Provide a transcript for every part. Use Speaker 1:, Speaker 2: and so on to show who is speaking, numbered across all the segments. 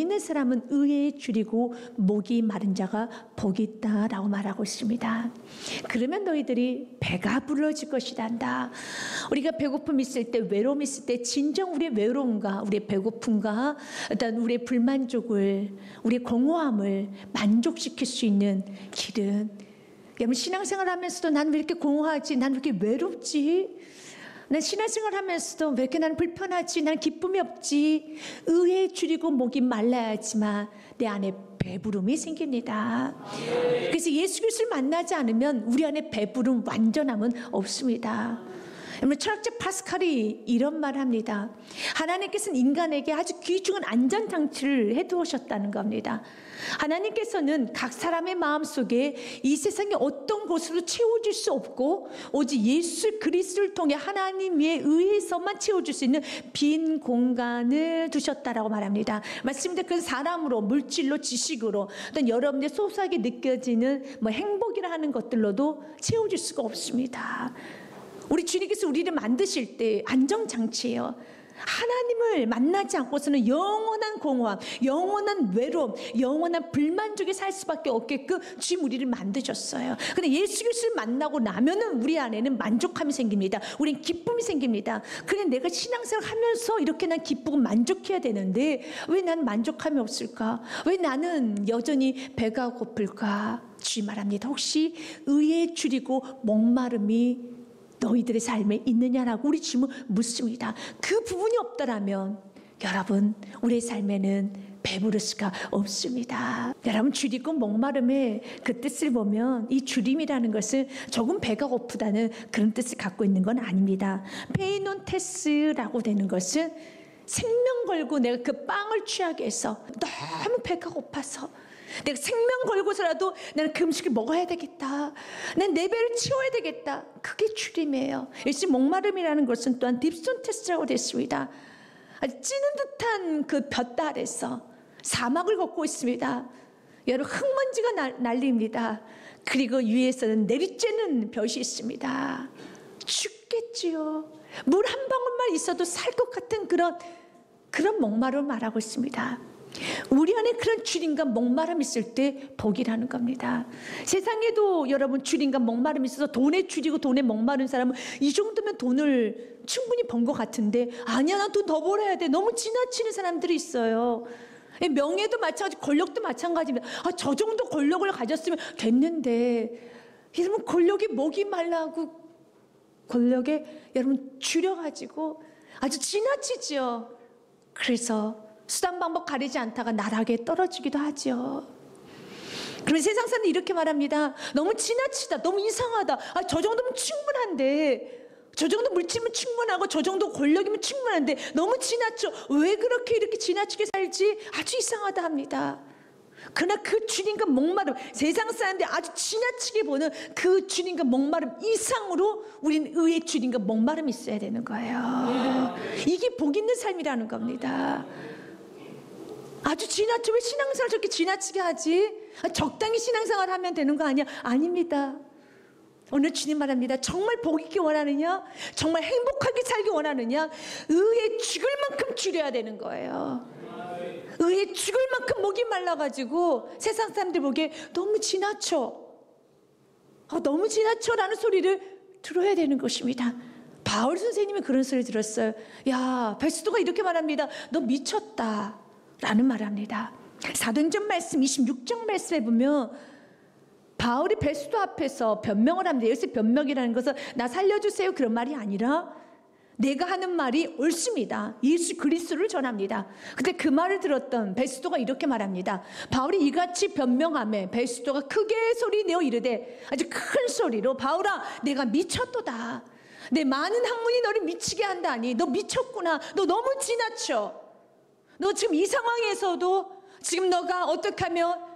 Speaker 1: 있는 사람은 의에 줄이고 목이 마른 자가 복이 있다라고 말하고 있습니다. 그러면 너희들이 배가 불러질 것이란다. 우리가 배고픔 있을 때, 외로움 있을 때 진정 우리의 외로움과 우리의 배고픔과 어떤 우리의 불만족을, 우리의 공허함을 만족시킬 수 있는 길은, 여러분 신앙생활 하면서도 난 왜 이렇게 공허하지? 난 왜 이렇게 외롭지? 난 신앙생활 하면서도 왜 이렇게 나는 불편하지? 나는 기쁨이 없지? 의에 줄이고 목이 말라야지만 내 안에 배부름이 생깁니다. 그래서 예수 그리스도를 만나지 않으면 우리 안에 배부름, 완전함은 없습니다. 철학자 파스칼이 이런 말을 합니다. 하나님께서는 인간에게 아주 귀중한 안전장치를 해두셨다는 겁니다. 하나님께서는 각 사람의 마음속에 이 세상의 어떤 것으로 채워줄 수 없고 오직 예수 그리스도를 통해 하나님의 의에서만 채워줄 수 있는 빈 공간을 두셨다라고 말합니다. 말씀대로 그 사람으로, 물질로, 지식으로, 어떤 여러분의 소소하게 느껴지는 행복이라 하는 것들로도 채워줄 수가 없습니다. 우리 주님께서 우리를 만드실 때 안정장치예요. 하나님을 만나지 않고서는 영원한 공허함, 영원한 외로움, 영원한 불만족에 살 수밖에 없게끔 주님 우리를 만드셨어요. 근데 예수 그리스도를 만나고 나면은 우리 안에는 만족함이 생깁니다. 우리는 기쁨이 생깁니다. 그래, 내가 신앙생활 하면서 이렇게 난 기쁘고 만족해야 되는데 왜 난 만족함이 없을까? 왜 나는 여전히 배가 고플까? 주님 말합니다. 혹시 의에 줄이고 목마름이 너희들의 삶에 있느냐라고 우리 주님은 묻습니다. 그 부분이 없더라면 여러분 우리의 삶에는 배부를 수가 없습니다. 여러분 줄이고 목마름의 그 뜻을 보면 이 줄임이라는 것은 조금 배가 고프다는 그런 뜻을 갖고 있는 건 아닙니다. 페이논테스라고 되는 것은 생명 걸고 내가 그 빵을 취하게 해서 너무 배가 고파서 내가 생명 걸고서라도 나는 그 음식을 먹어야 되겠다. 난 내 배를 채워야 되겠다. 그게 줄임이에요. 역시 목마름이라는 것은 또한 딥손테스라고 됐습니다. 아주 찌는 듯한 그 볕 아래서 사막을 걷고 있습니다. 여러분 흙먼지가 날립니다. 그리고 위에서는 내리쬐는 볕이 있습니다. 죽겠지요. 물 한 방울만 있어도 살 것 같은 그런 목마름을 말하고 있습니다. 우리 안에 그런 줄임과 목마름이 있을 때 복이라는 겁니다. 세상에도 여러분 줄임과 목마름이 있어서 돈에 줄이고 돈에 목마른 사람은 이 정도면 돈을 충분히 번 것 같은데 아니야, 난 돈 더 벌어야 돼. 너무 지나치는 사람들이 있어요. 명예도 마찬가지, 권력도 마찬가지입니다. 저 정도 권력을 가졌으면 됐는데 여러분 권력이 목이 말라고 권력에 여러분 줄여가지고 아주 지나치죠. 그래서 수단 방법 가리지 않다가 나락에 떨어지기도 하죠. 그러면 세상 사람들이 이렇게 말합니다. 너무 지나치다, 너무 이상하다. 저 정도면 충분한데, 저 정도 물질이면 충분하고 저 정도 권력이면 충분한데 너무 지나쳐. 왜 그렇게 이렇게 지나치게 살지? 아주 이상하다 합니다. 그러나 그 주님과 목마름, 세상 사람들이 아주 지나치게 보는 그 주님과 목마름 이상으로 우리는 의의 주님과 목마름이 있어야 되는 거예요. 이게 복 있는 삶이라는 겁니다. 아주 지나쳐. 왜 신앙생활 저렇게 지나치게 하지? 적당히 신앙생활 하면 되는 거 아니야? 아닙니다. 오늘 주님 말합니다. 정말 복 있게 원하느냐? 정말 행복하게 살기 원하느냐? 의에 죽을 만큼 줄여야 되는 거예요. 의에 죽을 만큼 목이 말라가지고 세상 사람들 보기에 너무 지나쳐. 너무 지나쳐라는 소리를 들어야 되는 것입니다. 바울 선생님이 그런 소리 들었어요. 야, 베스도가 이렇게 말합니다. 너 미쳤다 라는 말을 합니다. 사도행전 말씀 26장 말씀에 보면 바울이 베스도 앞에서 변명을 합니다. 여기서 변명이라는 것은 나 살려주세요 그런 말이 아니라 내가 하는 말이 옳습니다. 예수 그리스도를 전합니다. 근데 그 말을 들었던 베스도가 이렇게 말합니다. 바울이 이같이 변명하며 베스도가 크게 소리내어 이르되 아주 큰 소리로 바울아 내가 미쳤도다. 내 많은 학문이 너를 미치게 한다니 너 미쳤구나. 너 너무 지나쳐. 너 지금 이 상황에서도 지금 너가 어떻게 하면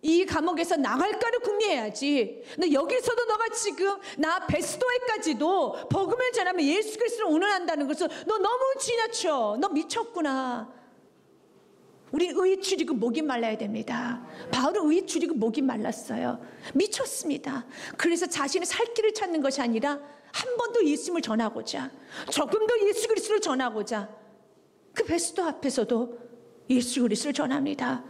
Speaker 1: 이 감옥에서 나갈까를 궁리해야지. 너 여기서도 너가 지금 나 베스도에까지도 복음을 전하면 예수 그리스도를 운운한다는 것은 너 너무 지나쳐. 너 미쳤구나. 우리 의에 줄이고 목이 말라야 됩니다. 바울은 의에 줄이고 목이 말랐어요. 미쳤습니다. 그래서 자신의 살 길을 찾는 것이 아니라 한 번 더 예수님을 전하고자, 조금 더 예수 그리스도를 전하고자 그 베스도 앞에서도 예수 그리스도를 전합니다.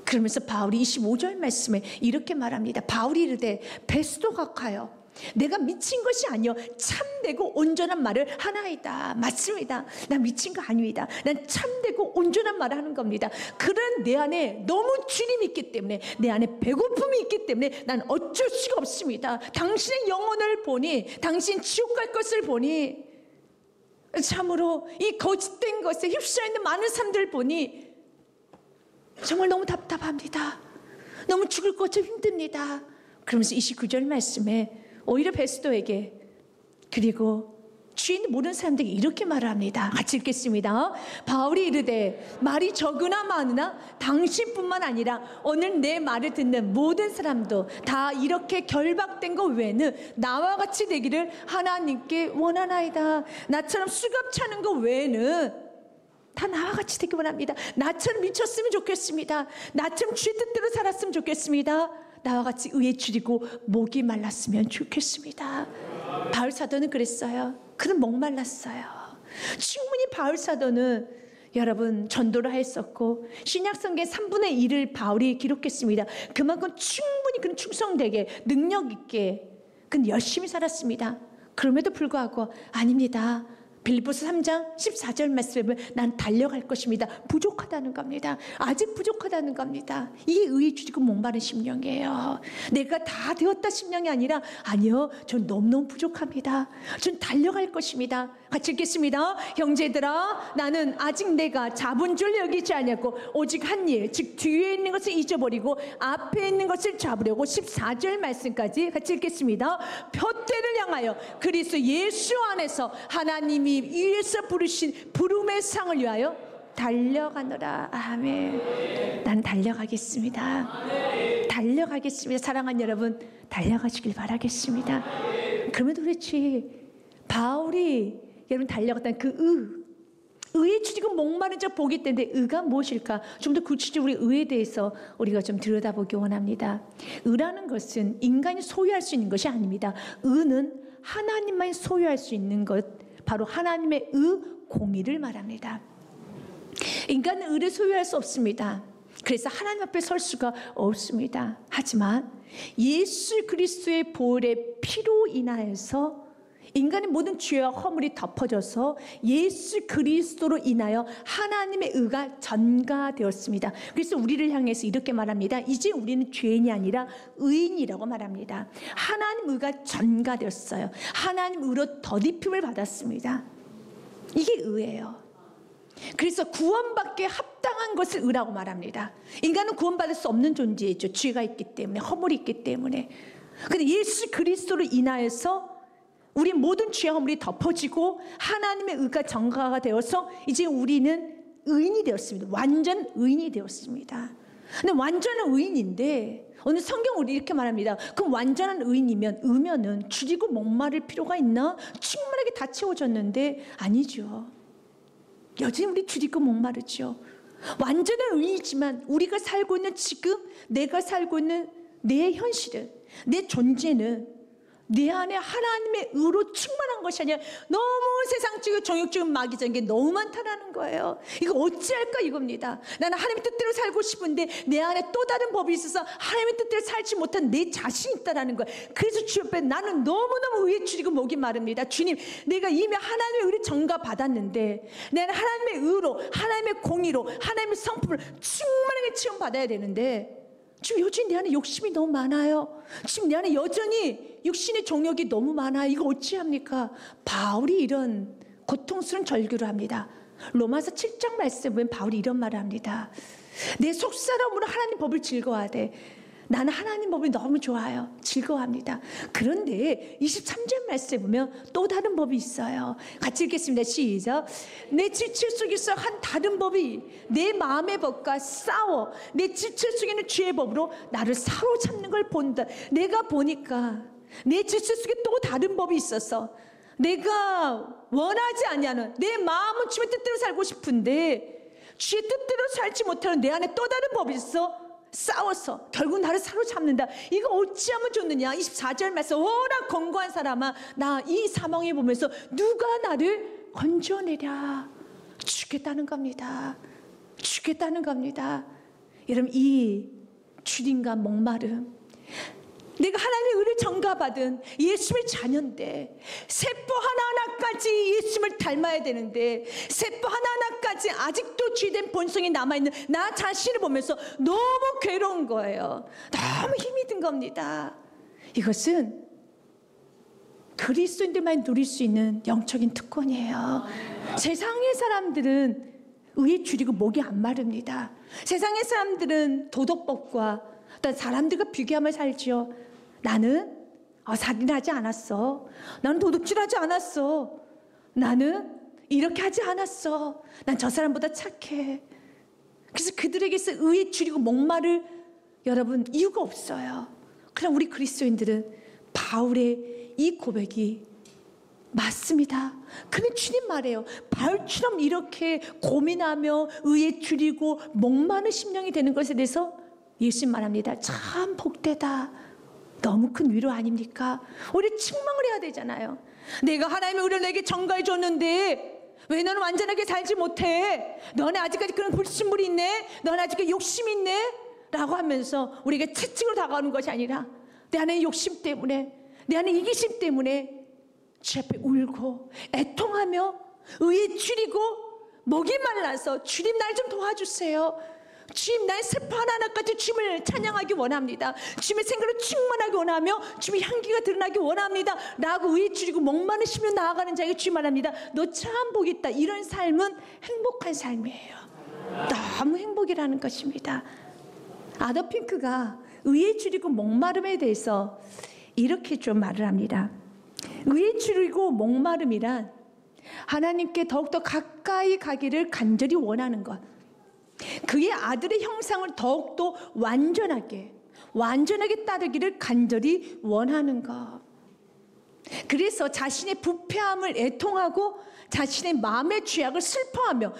Speaker 1: 그러면서 바울이 25절 말씀에 이렇게 말합니다. 바울이 이르되 베스도 각하여 내가 미친 것이 아니요 참되고 온전한 말을 하나이다. 맞습니다. 난 미친 거 아닙니다. 난 참되고 온전한 말을 하는 겁니다. 그런 내 안에 너무 주님이 있기 때문에, 내 안에 배고픔이 있기 때문에 난 어쩔 수가 없습니다. 당신의 영혼을 보니, 당신 지옥 갈 것을 보니, 참으로 이 거짓된 것에 휩싸여 있는 많은 사람들 보니 정말 너무 답답합니다. 너무 죽을 것처럼 힘듭니다. 그러면서 29절 말씀에 오히려 베스도에게, 그리고 주인 모르는 사람들에게 이렇게 말을 합니다. 같이 읽겠습니다. 바울이 이르되 말이 적으나 많으나 당신뿐만 아니라 오늘 내 말을 듣는 모든 사람도 다 이렇게 결박된 것 외에는 나와 같이 되기를 하나님께 원하나이다. 나처럼 수갑 차는 것 외에는 다 나와 같이 되기 원합니다. 나처럼 미쳤으면 좋겠습니다. 나처럼 주의 뜻대로 살았으면 좋겠습니다. 나와 같이 의에 줄이고 목이 말랐으면 좋겠습니다. 바울 사도는 그랬어요. 그는 목말랐어요. 충분히 바울 사도는 여러분 전도를 했었고 신약성경 3분의 1을 바울이 기록했습니다. 그만큼 충분히 그는 충성되게 능력 있게 그는 열심히 살았습니다. 그럼에도 불구하고 아닙니다. 빌립보서 3장 14절 말씀에 난 달려갈 것입니다. 부족하다는 겁니다. 아직 부족하다는 겁니다. 이게 의에 줄이고 목마른 심령이에요. 내가 다 되었다 심령이 아니라 아니요, 전 너무너무 부족합니다. 전 달려갈 것입니다. 같이 읽겠습니다. 형제들아, 나는 아직 내가 잡은 줄 여기지 아니하고 오직 한 일, 즉 뒤에 있는 것을 잊어버리고 앞에 있는 것을 잡으려고 14절 말씀까지 같이 읽겠습니다. 표대를 향하여 그리스도 예수 안에서 하나님이 위에서 부르신 부름의 상을 위하여 달려가노라. 아멘. 난 달려가겠습니다. 달려가겠습니다. 사랑하는 여러분, 달려가시길 바라겠습니다. 그러면 도대체 바울이 여러분 달려갔다는 그 의에 줄이고 목마른 자 복이 있는데 의가 무엇일까? 좀 더 구체적으로 의에 대해서 우리가 좀 들여다보기 원합니다. 의라는 것은 인간이 소유할 수 있는 것이 아닙니다. 의는 하나님만 소유할 수 있는 것, 바로 하나님의 의, 공의를 말합니다. 인간은 의를 소유할 수 없습니다. 그래서 하나님 앞에 설 수가 없습니다. 하지만 예수 그리스도의 보혈의 피로 인하여서 인간의 모든 죄와 허물이 덮어져서 예수 그리스도로 인하여 하나님의 의가 전가되었습니다. 그래서 우리를 향해서 이렇게 말합니다. 이제 우리는 죄인이 아니라 의인이라고 말합니다. 하나님 의가 전가되었어요. 하나님 의로 덧입힘을 받았습니다. 이게 의예요. 그래서 구원받기에 합당한 것을 의라고 말합니다. 인간은 구원받을 수 없는 존재이죠. 죄가 있기 때문에, 허물이 있기 때문에. 그런데 예수 그리스도로 인하여서 우리 모든 죄와 허물이 덮어지고 하나님의 의가 전가가 되어서 이제 우리는 의인이 되었습니다. 완전 의인이 되었습니다. 근데 완전한 의인인데 오늘 성경 우리 이렇게 말합니다. 그럼 완전한 의면은 줄이고 목마를 필요가 있나? 충분하게 다 채워졌는데 아니죠. 여전히 우리 줄이고 목마르죠. 완전한 의인이지만 우리가 살고 있는 지금, 내가 살고 있는 내 현실은, 내 존재는 내 안에 하나님의 의로 충만한 것이 아니라 너무 세상적이고 정욕적인 마귀적인 게 너무 많다라는 거예요. 이거 어찌할까 이겁니다. 나는 하나님의 뜻대로 살고 싶은데 내 안에 또 다른 법이 있어서 하나님의 뜻대로 살지 못한 내 자신이 있다라는 거예요. 그래서 주 옆에 나는 너무너무 의에 줄이고 목이 마릅니다. 주님, 내가 이미 하나님의 의를 전가받았는데 나는 하나님의 의로, 하나님의 공의로, 하나님의 성품을 충만하게 체험받아야 되는데 지금 여전히 내 안에 욕심이 너무 많아요. 지금 내 안에 여전히 육신의 정욕이 너무 많아요. 이거 어찌합니까? 바울이 이런 고통스러운 절규를 합니다. 로마서 7장 말씀에 보면 바울이 이런 말을 합니다. 내 속사람으로 하나님 법을 즐거워하되 나는 하나님 법이 너무 좋아요. 즐거워합니다. 그런데 23절 말씀에 보면 또 다른 법이 있어요. 같이 읽겠습니다. 시작. 내 지체 속에서 한 다른 법이 내 마음의 법과 싸워 내 지체 속에 있는 죄의 법으로 나를 사로잡는 걸 본다. 내가 보니까 내 지체 속에 또 다른 법이 있어서 내가 원하지 아니하는 내 마음은 주의 뜻대로 살고 싶은데 주의 뜻대로 살지 못하는 내 안에 또 다른 법이 있어. 싸워서 결국 나를 사로잡는다. 이거 어찌하면 좋느냐. 24절 말씀. 워낙 권고한 사람아, 나 이 사망에 보면서 누가 나를 건져내랴. 죽겠다는 겁니다. 죽겠다는 겁니다. 여러분, 이 주님과 목마름, 내가 하나님의 의를 전가받은 예수의 자녀인데 세포 하나하나까지 예수님을 닮아야 되는데 세포 하나하나까지 아직도 죄된 본성이 남아있는 나 자신을 보면서 너무 괴로운 거예요. 너무 힘이 든 겁니다. 이것은 그리스도인들만 누릴 수 있는 영적인 특권이에요. 세상의 사람들은 의에 줄이고 목이 안 마릅니다. 세상의 사람들은 도덕법과 어떤 사람들과 비교하며 살지요. 나는 살인하지 않았어. 나는 도둑질하지 않았어. 나는 이렇게 하지 않았어. 난 저 사람보다 착해. 그래서 그들에게서 의에 줄이고 목마를 여러분 이유가 없어요. 그럼 우리 그리스도인들은 바울의 이 고백이 맞습니다. 그는 주님 말해요. 바울처럼 이렇게 고민하며 의에 줄이고 목마른 심령이 되는 것에 대해서 예수님 말합니다. 참 복되다. 너무 큰 위로 아닙니까? 우리 책망을 해야 되잖아요. 내가 하나님의 의를 내게 전가해 줬는데 왜 너는 완전하게 살지 못해? 너네 아직까지 그런 불순물이 있네? 너네 아직까지 욕심이 있네? 라고 하면서 우리가 채찍으로 다가오는 것이 아니라 내 안에 욕심 때문에, 내 안에 이기심 때문에 주 앞에 울고 애통하며 의에 줄이고 목이 말라서 주님 날 좀 도와주세요. 주님 나의 세포 하나하나까지 주님을 찬양하기 원합니다. 주님의 생각을 충만하게 원하며 주님의 향기가 드러나기 원합니다 라고 의에 줄이고 목마르시며 나아가는 자에게 주님 말합니다. 너 참 복이 있다. 이런 삶은 행복한 삶이에요. 너무 행복이라는 것입니다. 아더 핑크가 의에 줄이고 목마름에 대해서 이렇게 좀 말을 합니다. 의에 줄이고 목마름이란 하나님께 더욱더 가까이 가기를 간절히 원하는 것, 그의 아들의 형상을 더욱더 완전하게 따르기를 간절히 원하는 것. 그래서 자신의 부패함을 애통하고 자신의 마음의 죄악을 슬퍼하며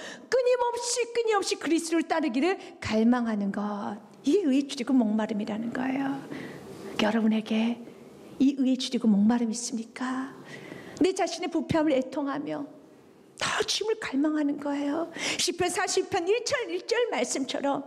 Speaker 1: 끊임없이 그리스도를 따르기를 갈망하는 것. 이게 의에 줄이고 목마름이라는 거예요. 여러분에게 이 의에 줄이고 목마름 있습니까? 내 자신의 부패함을 애통하며 더 주님을 갈망하는 거예요. 시편 40편 1절 말씀처럼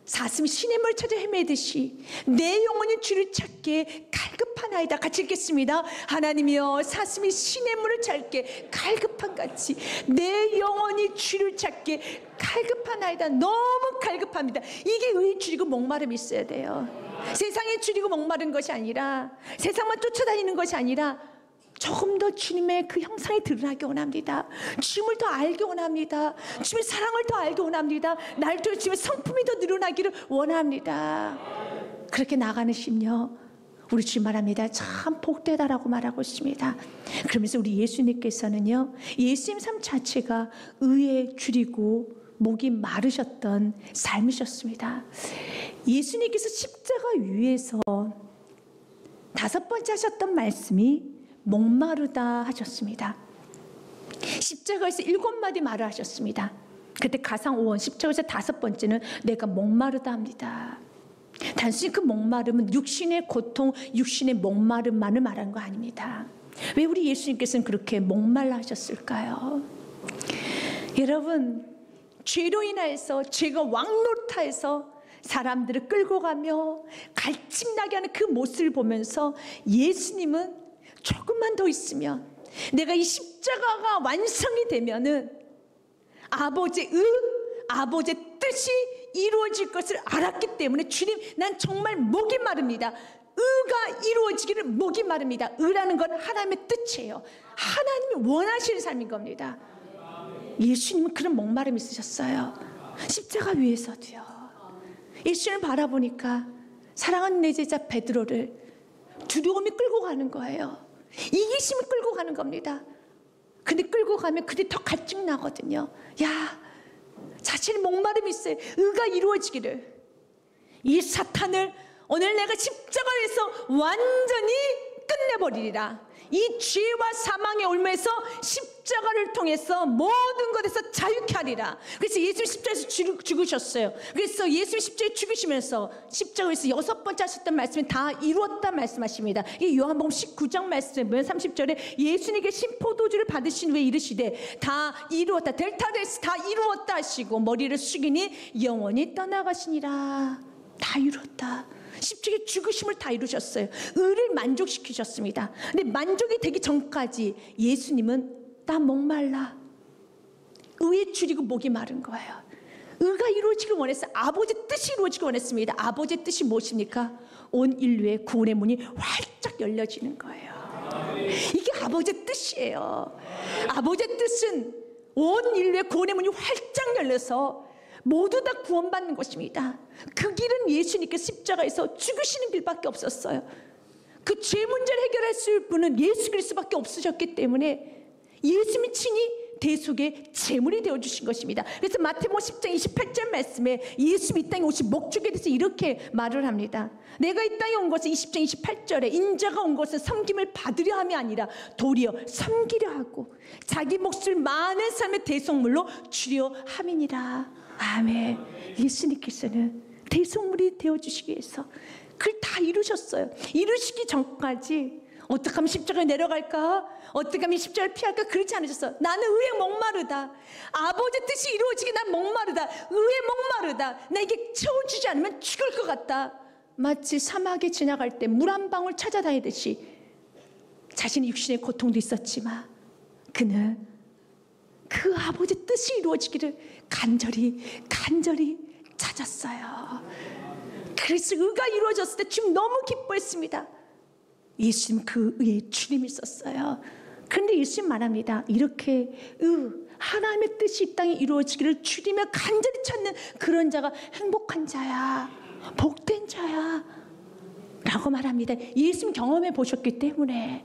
Speaker 1: 사슴이 시냇물 찾아 헤매듯이 내 영혼이 주를 찾기에 갈급하나이다. 같이 읽겠습니다. 하나님이여, 사슴이 시냇물을 찾기에 갈급한 같이 내 영혼이 주를 찾기에 갈급하나이다. 너무 갈급합니다. 이게 의에 줄이고 목마름이 있어야 돼요. 세상에 줄이고 목마른 것이 아니라, 세상만 쫓아다니는 것이 아니라 조금 더 주님의 그 형상이 드러나기 원합니다. 주님을 더 알기 원합니다. 주님의 사랑을 더 알기 원합니다. 날 통해 주님의 성품이 더 늘어나기를 원합니다. 그렇게 나가는 심령, 우리 주님 말합니다. 참 복되다라고 말하고 있습니다. 그러면서 우리 예수님께서는요, 예수님 삶 자체가 의에 줄이고 목이 마르셨던 삶이셨습니다. 예수님께서 십자가 위에서 5번째 하셨던 말씀이 목마르다 하셨습니다. 십자가에서 7마디 말을 하셨습니다. 그때 가상오원, 십자가에서 5번째는 내가 목마르다 합니다. 단순히 그 목마름은 육신의 고통, 육신의 목마름만을 말한 거 아닙니다. 왜 우리 예수님께서는 그렇게 목말라 하셨을까요? 여러분, 죄로 인하여서 죄가 왕노릇하여서 사람들을 끌고 가며 갈증나게 하는 그 모습을 보면서 예수님은 조금만 더 있으면, 내가 이 십자가가 완성이 되면은 아버지의 뜻이 이루어질 것을 알았기 때문에 주님, 난 정말 목이 마릅니다. 의가 이루어지기를 목이 마릅니다. 의라는 건 하나님의 뜻이에요. 하나님이 원하시는 삶인 겁니다. 예수님은 그런 목마름이 있으셨어요. 십자가 위에서도요. 예수님을 바라보니까 사랑하는 내 제자 베드로를 두려움이 끌고 가는 거예요. 이기심이 끌고 가는 겁니다. 근데 끌고 가면 그게 더 갈증 나거든요. 야, 자신의 목마름이 있어요. 의가 이루어지기를. 이 사탄을 오늘 내가 십자가에서 완전히 끝내버리리라. 이 죄와 사망의 올무에서 십자가를 통해서 모든 것에서 자유케 하리라. 그래서 예수님 십자가에서 죽으셨어요. 그래서 예수님 십자가에 죽으시면서 십자가에서 6번째 하셨던 말씀이 다 이루었다 말씀하십니다. 이 요한복음 19장 말씀에 보면 30절에 예수님께 신포도주를 받으신 후에 이르시되 다 이루었다, 델타데스 다 이루었다 하시고 머리를 숙이니 영원히 떠나가시니라. 다 이루었다. 십자가의 죽으심을 다 이루셨어요. 의를 만족시키셨습니다. 근데 만족이 되기 전까지 예수님은 나 목말라. 의에 줄이고 목이 마른 거예요. 의가 이루어지길 원했어요. 아버지의 뜻이 이루어지길 원했습니다. 아버지의 뜻이 무엇입니까? 온 인류의 구원의 문이 활짝 열려지는 거예요. 이게 아버지의 뜻이에요. 아버지의 뜻은 온 인류의 구원의 문이 활짝 열려서 모두 다 구원받는 것입니다. 그 길은 예수님께서 십자가에서 죽으시는 길밖에 없었어요. 그 죄 문제를 해결할 수 있는 분은 예수 그리스도밖에 없으셨기 때문에 예수님이 친히 대속의 제물이 되어주신 것입니다. 그래서 마태복음 10장 28절 말씀에 예수님이 이 땅에 오신 목적에 대해서 이렇게 말을 합니다. 내가 이 땅에 온 것은 20장 28절에 인자가 온 것은 섬김을 받으려 함이 아니라 도리어 섬기려 하고 자기 몫을 많은 삶의 대속물로 주려 함이니라. 아멘. 예수님께서는 대속물이 되어주시기 위해서 그걸 다 이루셨어요. 이루시기 전까지 어떻게 하면 십자가에 내려갈까? 어떻게 하면 십자가를 피할까? 그렇지 않으셨어요. 나는 의에 목마르다. 아버지 뜻이 이루어지게 난 목마르다. 의에 목마르다. 나에게 채워주지 않으면 죽을 것 같다. 마치 사막에 지나갈 때 물 한 방울 찾아다니듯이 자신의 육신의 고통도 있었지만 그는 그 아버지 뜻이 이루어지기를 간절히 찾았어요. 그래서 의가 이루어졌을 때 주님 너무 기뻐했습니다. 예수님 그 의에 주님이 있었어요. 그런데 예수님 말합니다. 이렇게 하나님의 뜻이 이 땅에 이루어지기를 주님을 간절히 찾는 그런 자가 행복한 자야, 복된 자야 라고 말합니다. 예수님 경험해 보셨기 때문에.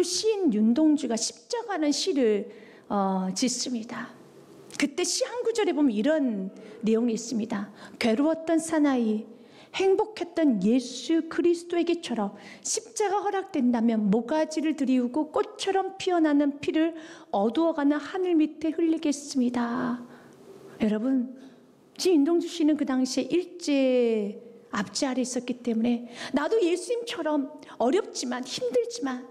Speaker 1: 시인 윤동주가 십자가라는 시를 짓습니다. 그때 시 한 구절에 보면 이런 내용이 있습니다. 괴로웠던 사나이, 행복했던 예수 그리스도에게처럼 십자가 허락된다면 모가지를 들이우고 꽃처럼 피어나는 피를 어두워가는 하늘 밑에 흘리겠습니다. 여러분, 지금 윤동주 씨는 그 당시에 일제 압제 아래 있었기 때문에 나도 예수님처럼 어렵지만 힘들지만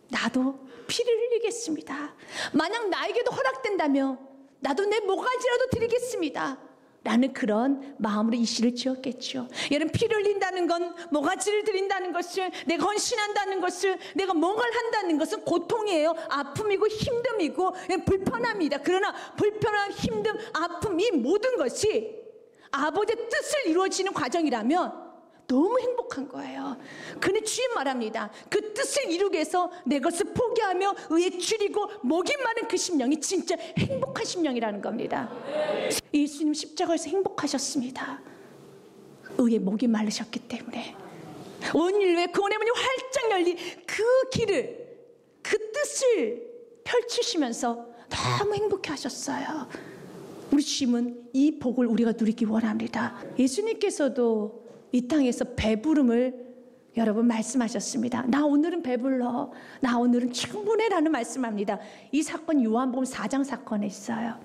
Speaker 1: 나도 피를 흘리겠습니다. 만약 나에게도 허락된다면 나도 내 모가지라도 드리겠습니다 라는 그런 마음으로 이 시를 지었겠죠. 여러분, 피를 흘린다는 건, 모가지를 드린다는 것을, 내가 헌신한다는 것을, 내가 뭔가를 한다는 것은 고통이에요. 아픔이고 힘듦이고 불편함이다. 그러나 불편함, 힘듦, 아픔, 이 모든 것이 아버지의 뜻을 이루어지는 과정이라면 너무 행복한 거예요. 그런데 주님 말합니다. 그 뜻을 이루기 위해서 내 것을 포기하며 의에 줄이고 목이 마른 그 심령이 진짜 행복한 심령이라는 겁니다. 예수님 십자가에서 행복하셨습니다. 의에 목이 마르셨기 때문에. 온 인류의 구원의 문이 활짝 열린 그 길을, 그 뜻을 펼치시면서 너무 행복해 하셨어요. 우리 주님은 이 복을 우리가 누리기 원합니다. 예수님께서도 이 땅에서 배부름을 여러분 말씀하셨습니다. 나 오늘은 배불러, 나 오늘은 충분해 라는 말씀합니다. 이 사건 요한복음 4장 사건에 있어요.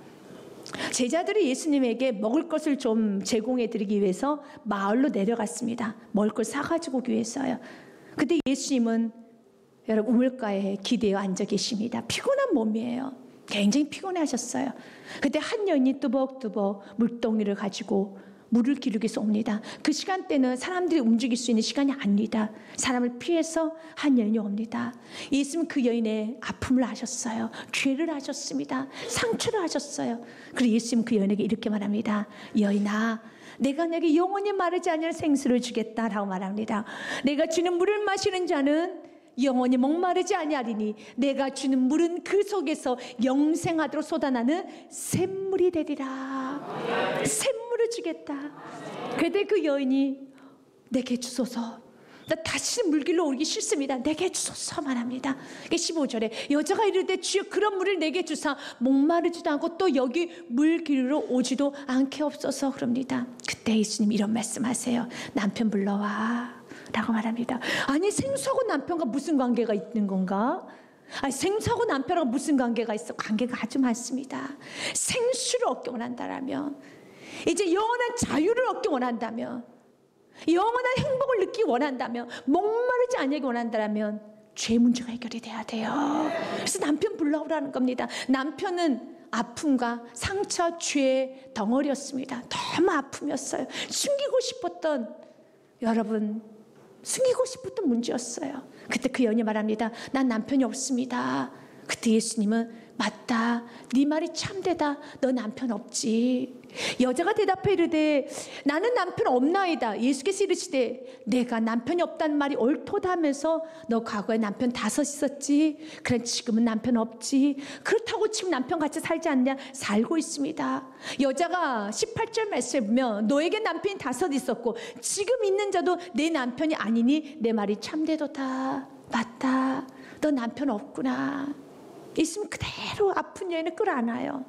Speaker 1: 제자들이 예수님에게 먹을 것을 좀 제공해 드리기 위해서 마을로 내려갔습니다. 먹을 걸 사가지고 오기 위해서요. 그때 예수님은 여러분 우물가에 기대어 앉아 계십니다. 피곤한 몸이에요. 굉장히 피곤해 하셨어요. 그때 한 여인이 뚜벅뚜벅 물동이를 가지고 물을 기르기 위해서 옵니다. 그 시간대는 사람들이 움직일 수 있는 시간이 아닙니다. 사람을 피해서 한 여인이 옵니다. 예수님은 그 여인의 아픔을 아셨어요. 죄를 아셨습니다. 상처를 아셨어요. 그리고 예수님은 그 여인에게 이렇게 말합니다. 여인아, 내가 내게 영원히 마르지 않을 생수를 주겠다라고 말합니다. 내가 주는 물을 마시는 자는 영원히 목마르지 아니하리니 내가 주는 물은 그 속에서 영생하도록 쏟아나는 샘물이 되리라. 샘물을 주겠다. 그때 그 여인이 내게 주소서, 나 다시 물길로 오기 싫습니다, 내게 주소서 말합니다. 15절에 여자가 이르되 주여 그런 물을 내게 주사 목마르지도 않고 또 여기 물길로 오지도 않게 없어서 그럽니다. 그때 예수님 이런 말씀하세요. 남편 불러와. 라고 말합니다. 아니, 생수하고 남편과 무슨 관계가 있는 건가? 아니, 생수하고 남편하고 무슨 관계가 있어? 관계가 아주 많습니다. 생수를 얻기 원한다면, 이제 영원한 자유를 얻기 원한다면, 영원한 행복을 느끼기 원한다면, 목마르지 않게 원한다면 죄 문제가 해결이 돼야 돼요. 그래서 남편 불러오라는 겁니다. 남편은 아픔과 상처, 죄의 덩어리였습니다. 너무 아픔이었어요. 숨기고 싶었던, 여러분, 숨기고 싶었던 문제였어요. 그때 그 여인이 말합니다. 난 남편이 없습니다. 그때 예수님은 맞다, 네 말이 참되다, 너 남편 없지. 여자가 대답해 이르되 나는 남편 없나이다. 예수께서 이르시되 내가 남편이 없다는 말이 옳도다 하면서 너 과거에 남편 5 있었지, 그래 지금은 남편 없지. 그렇다고 지금 남편 같이 살지 않냐? 살고 있습니다. 여자가 18절 말씀에 보면 너에게 남편이 5 있었고 지금 있는 자도 내 남편이 아니니 내 말이 참되도다. 맞다, 너 남편 없구나. 있으면 그대로 아픈 여인을 끌어안아요.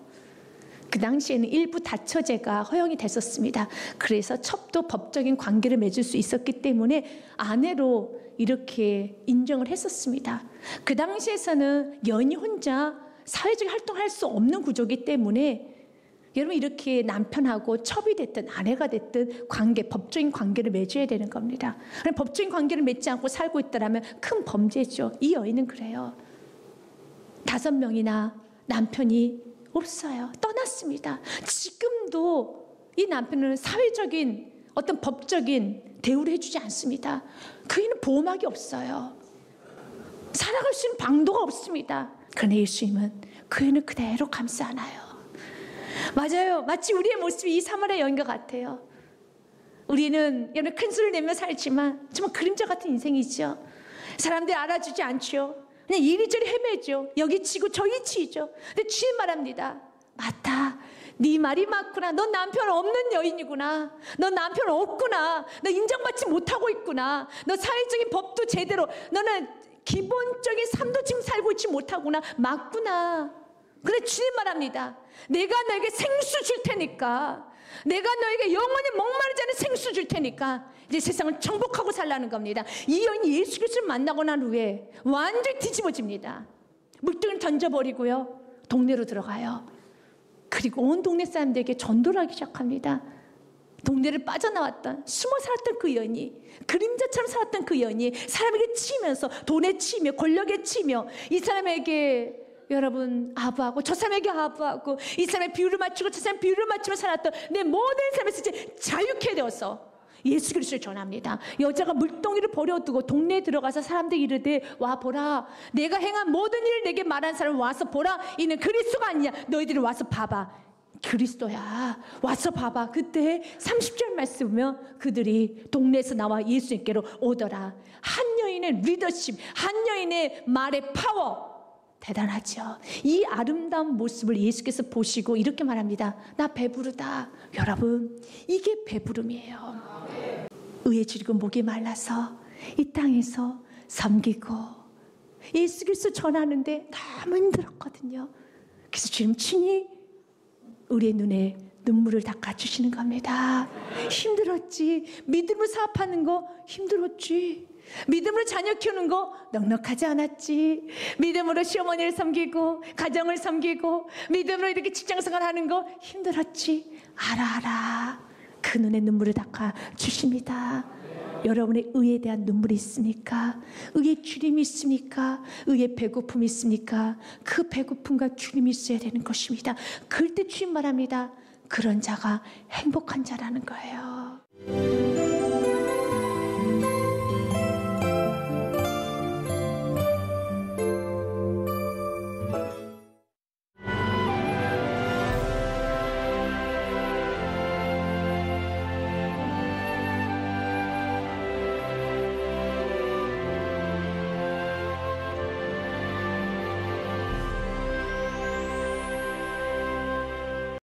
Speaker 1: 그 당시에는 일부 다처제가 허용이 됐었습니다. 그래서 첩도 법적인 관계를 맺을 수 있었기 때문에 아내로 이렇게 인정을 했었습니다. 그 당시에서는 여인이 혼자 사회적 활동할 수 없는 구조이기 때문에 여러분, 이렇게 남편하고 첩이 됐든 아내가 됐든 관계, 법적인 관계를 맺어야 되는 겁니다. 법적인 관계를 맺지 않고 살고 있다면 큰 범죄죠. 이 여인은 그래요. 5명이나 남편이 없어요. 떠났습니다. 지금도 이 남편은 사회적인 어떤 법적인 대우를 해주지 않습니다. 그이는 보호막이 없어요. 살아갈 수 있는 방도가 없습니다. 그러나 예수님은 그이는 그대로 감싸 안아요. 맞아요. 마치 우리의 모습이 이 사마리아 여인과 같아요. 우리는 여러분 큰 소리를 내며 살지만 정말 그림자 같은 인생이죠. 사람들이 알아주지 않죠. 그냥 이리저리 헤매죠. 여기 치고 저기 치죠. 근데 주님 말합니다. 맞다, 네 말이 맞구나. 너 남편 없는 여인이구나. 너 남편 없구나. 너 인정받지 못하고 있구나. 너 사회적인 법도 제대로, 너는 기본적인 삶도 지금 살고 있지 못하구나. 맞구나. 근데 주님 말합니다. 내가 너에게 생수 줄 테니까, 내가 너에게 영원히 목마르지 않은 생수 줄 테니까 이제 세상을 정복하고 살라는 겁니다. 이 여인이 예수 그리스도를 만나고 난 후에 완전히 뒤집어집니다. 물등을 던져버리고요, 동네로 들어가요. 그리고 온 동네 사람들에게 전도를 하기 시작합니다. 동네를 빠져나왔던, 숨어 살았던 그 여인이, 그림자처럼 살았던 그 여인이 사람에게 치이면서, 돈에 치이며 권력에 치이며, 이 사람에게 여러분 아부하고 저 사람에게 아부하고, 이 사람의 비율을 맞추고 저 사람의 비율을 맞추며 살았던 내 모든 삶에서 이제 자유케 되어서 예수 그리스도를 전합니다. 여자가 물동이를 버려두고 동네에 들어가서 사람들이 이르되 와 보라, 내가 행한 모든 일을 내게 말한 사람 와서 보라, 이는 그리스도가 아니냐. 너희들이 와서 봐봐, 그리스도야. 와서 봐봐. 그때 30절 말씀 보면 그들이 동네에서 나와 예수님께로 오더라. 한 여인의 리더십, 한 여인의 말의 파워, 대단하죠. 이 아름다운 모습을 예수께서 보시고 이렇게 말합니다. 나 배부르다. 여러분, 이게 배부름이에요. 의에 줄이고 목이 말라서 이 땅에서 섬기고 예수 그리스도 전하는데 너무 힘들었거든요. 그래서 주님 친히 우리의 눈에 눈물을 닦아주시는 겁니다. 힘들었지. 믿음으로 사업하는 거 힘들었지. 믿음으로 자녀 키우는 거 넉넉하지 않았지. 믿음으로 시어머니를 섬기고 가정을 섬기고 믿음으로 이렇게 직장생활 하는 거 힘들었지. 알아. 그 눈에 눈물을 닦아 주십니다. 여러분의 의에 대한 눈물이 있습니까? 의의 주님이 있습니까? 의의 배고픔이 있습니까? 그 배고픔과 주님이 있어야 되는 것입니다. 그럴 때 주님 말합니다. 그런 자가 행복한 자라는 거예요.